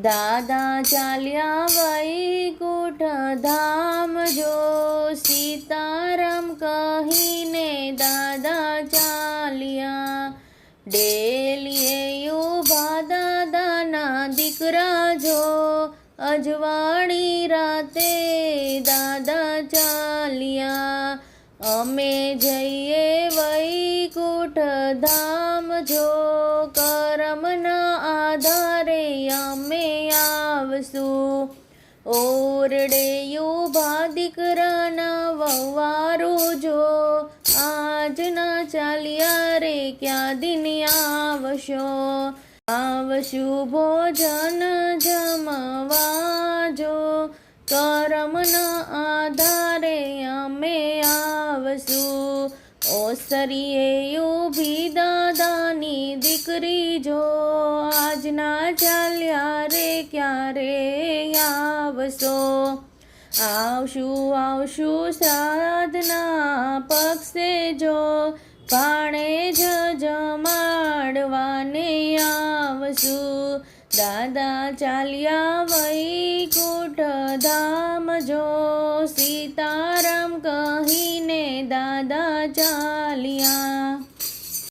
દાદા ચાલ્યા વૈકુંઠ ધામ જો, સીતારામ કહીને દાદા ચાલ્યા. ડેલીએ ઉભા દાદાના દીકરા જો, અજવાળી રાતે દાદા ચાલ્યા. અમે જઈએ વૈકુંઠ ધામ જો, કરમના આધારે અમે આવશું. ઓરડે ઉભા દીકરાના વવારું જો, આજના ચાલ્યા રે ક્યાં દિન આવશો. આવશું ભોજન જમવા જો, કરમના આધારે અમે આવશું. ઓસરીએ ઊભી દાદાની દીકરી જો, આજના ચાલ્યા રે ક્યારે આવશો. આવશું આવશું શ્રાદ્ધના પક્ષે જો, ભાણે જમાડવાને આવશું. દાદા ચાલ્યા વૈકુંઠ ધામ જો, સીતારામ કહીને દાદા ચાલ્યા.